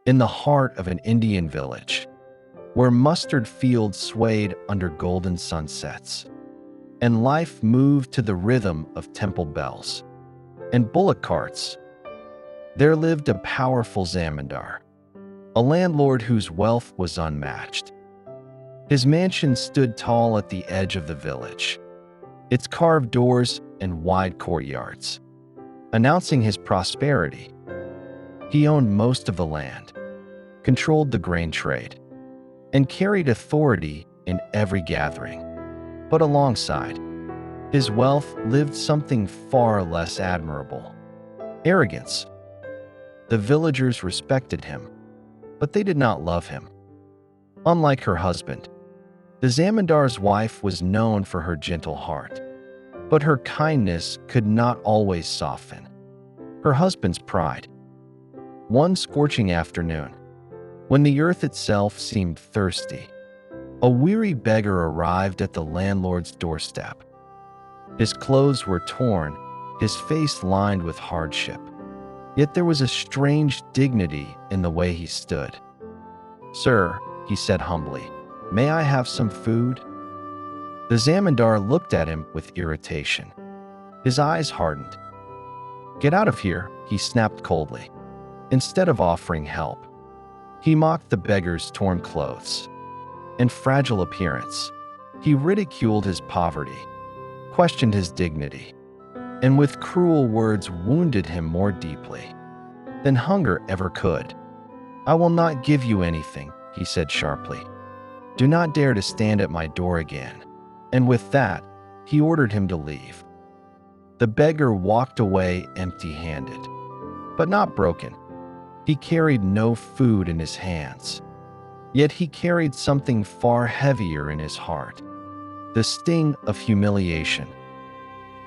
in the heart of an Indian village, where mustard fields swayed under golden sunsets, and life moved to the rhythm of temple bells and bullock carts, there lived a powerful Zamindar, a landlord whose wealth was unmatched. His mansion stood tall at the edge of the village, its carved doors and wide courtyards, announcing his prosperity. He owned most of the land, controlled the grain trade, and carried authority in every gathering. But alongside his wealth lived something far less admirable: arrogance. The villagers respected him, but they did not love him. Unlike her husband, the Zamindar's wife was known for her gentle heart, but her kindness could not always soften her husband's pride. One scorching afternoon, when the earth itself seemed thirsty, a weary beggar arrived at the landlord's doorstep. His clothes were torn, his face lined with hardship, yet there was a strange dignity in the way he stood. "Sir," he said humbly, "may I have some food?" The Zamindar looked at him with irritation. His eyes hardened. "Get out of here," he snapped coldly. Instead of offering help, he mocked the beggar's torn clothes and fragile appearance. He ridiculed his poverty, questioned his dignity, and with cruel words wounded him more deeply than hunger ever could. "I will not give you anything," he said sharply. "Do not dare to stand at my door again." And with that, he ordered him to leave. The beggar walked away empty-handed, but not broken. He carried no food in his hands, yet he carried something far heavier in his heart: the sting of humiliation.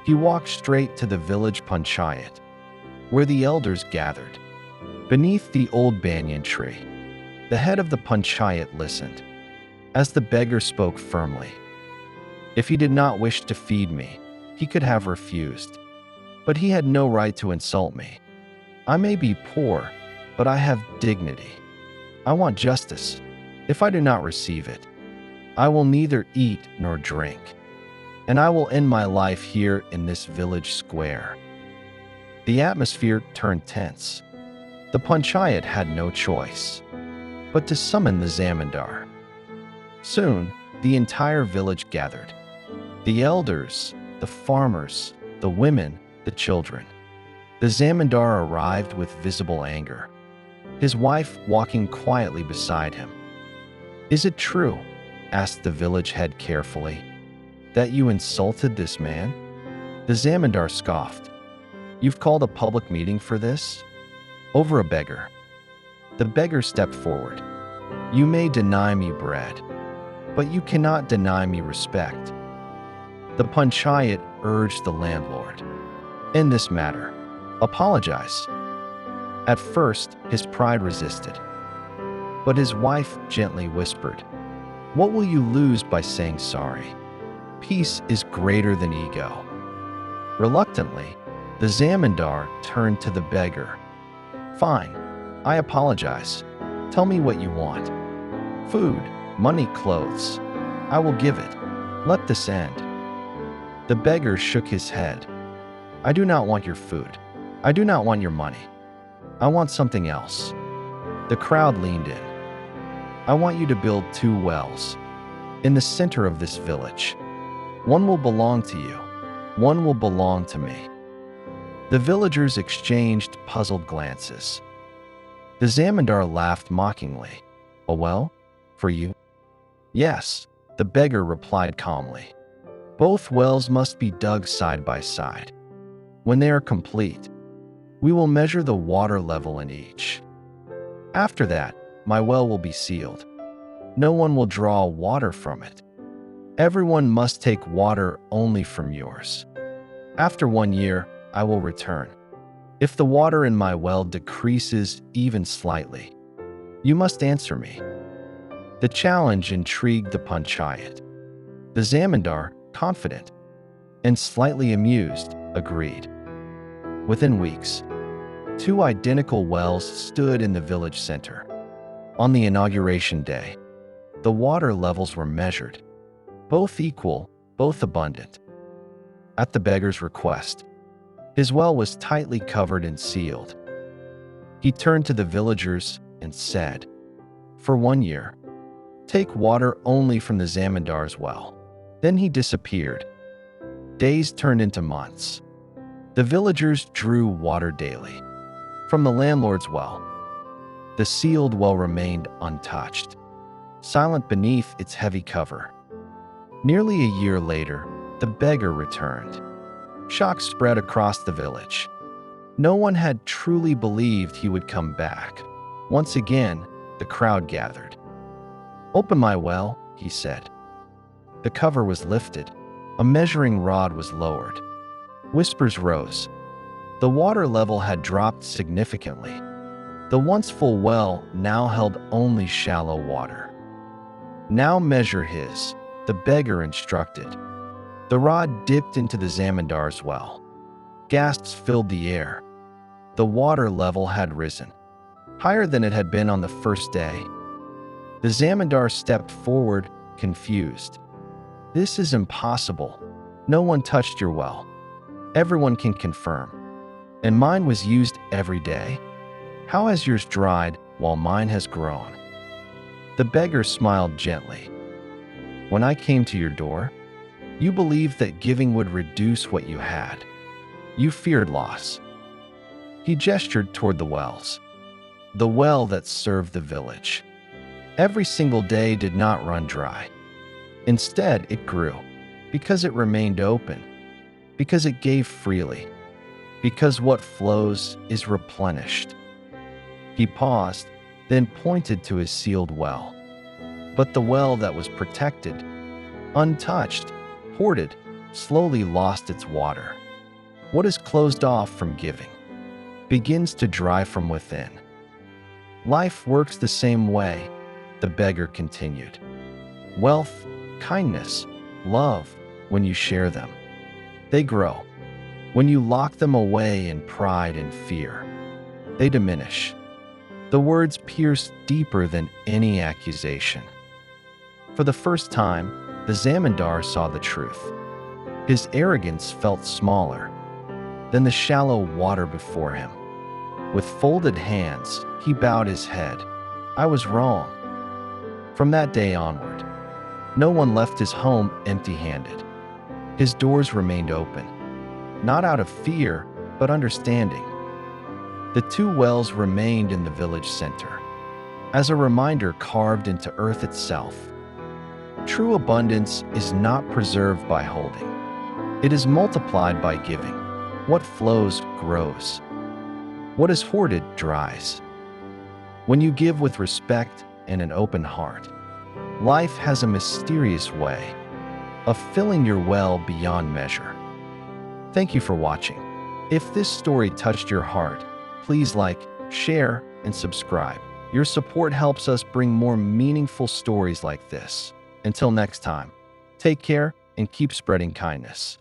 He walked straight to the village panchayat, where the elders gathered. Beneath the old banyan tree, the head of the panchayat listened, as the beggar spoke firmly. If he did not wish to feed me, he could have refused, but he had no right to insult me. I may be poor, but I have dignity. I want justice. If I do not receive it, I will neither eat nor drink, and I will end my life here in this village square. The atmosphere turned tense. The panchayat had no choice but to summon the Zamindar. Soon, the entire village gathered. The elders, the farmers, the women, the children. The Zamindar arrived with visible anger, his wife walking quietly beside him. "Is it true," asked the village head carefully, "that you insulted this man?" The Zamindar scoffed. "You've called a public meeting for this? Over a beggar?" The beggar stepped forward. "You may deny me bread, but you cannot deny me respect." The panchayat urged the landlord, "In this matter, apologize." At first, his pride resisted, but his wife gently whispered, "What will you lose by saying sorry? Peace is greater than ego." Reluctantly, the Zamindar turned to the beggar. "Fine, I apologize. Tell me what you want. Food, money, clothes. I will give it. Let this end." The beggar shook his head. "I do not want your food. I do not want your money. I want something else." The crowd leaned in. "I want you to build 2 wells in the center of this village. One will belong to you. One will belong to me." The villagers exchanged puzzled glances. The Zamindar laughed mockingly. "A well? For you?" "Yes," the beggar replied calmly. "Both wells must be dug side by side. When they are complete, we will measure the water level in each. After that, my well will be sealed. No one will draw water from it. Everyone must take water only from yours. After 1 year, I will return. If the water in my well decreases even slightly, you must answer me." The challenge intrigued the panchayat. The Zamindar, confident and slightly amused, agreed. Within weeks, Two identical wells stood in the village center. On the inauguration day, the water levels were measured, both equal, both abundant. At the beggar's request, his well was tightly covered and sealed. He turned to the villagers and said, "For 1 year, take water only from the Zamindar's well." Then he disappeared. Days turned into months. The villagers drew water daily from the landlord's well. The sealed well remained untouched, silent beneath its heavy cover. Nearly a year later, the beggar returned. Shock spread across the village. No one had truly believed he would come back. Once again, the crowd gathered. "Open my well," he said. The cover was lifted. A measuring rod was lowered. Whispers rose. The water level had dropped significantly. The once full well now held only shallow water. "Now measure his," the beggar instructed. The rod dipped into the Zamindar's well. Gasps filled the air. The water level had risen, higher than it had been on the first day. The Zamindar stepped forward, confused. "This is impossible. No one touched your well. Everyone can confirm. And mine was used every day. How has yours dried while mine has grown?" The beggar smiled gently. "When I came to your door, you believed that giving would reduce what you had. You feared loss." He gestured toward the wells, the well that served the village. Every single day did not run dry. Instead, it grew, because it remained open, because it gave freely, because what flows is replenished. He paused, then pointed to his sealed well. But the well that was protected, untouched, hoarded, slowly lost its water. What is closed off from giving begins to dry from within. Life works the same way, the beggar continued. Wealth, kindness, love, when you share them, they grow. When you lock them away in pride and fear, they diminish. The words pierced deeper than any accusation. For the first time, the Zamindar saw the truth. His arrogance felt smaller than the shallow water before him. With folded hands, he bowed his head. "I was wrong." From that day onward, no one left his home empty-handed. His doors remained open, not out of fear, but understanding. The two wells remained in the village center, as a reminder carved into earth itself. True abundance is not preserved by holding. It is multiplied by giving. What flows grows. What is hoarded dries. When you give with respect and an open heart, life has a mysterious way of filling your well beyond measure. Thank you for watching. If this story touched your heart, please like, share, and subscribe. Your support helps us bring more meaningful stories like this. Until next time, take care and keep spreading kindness.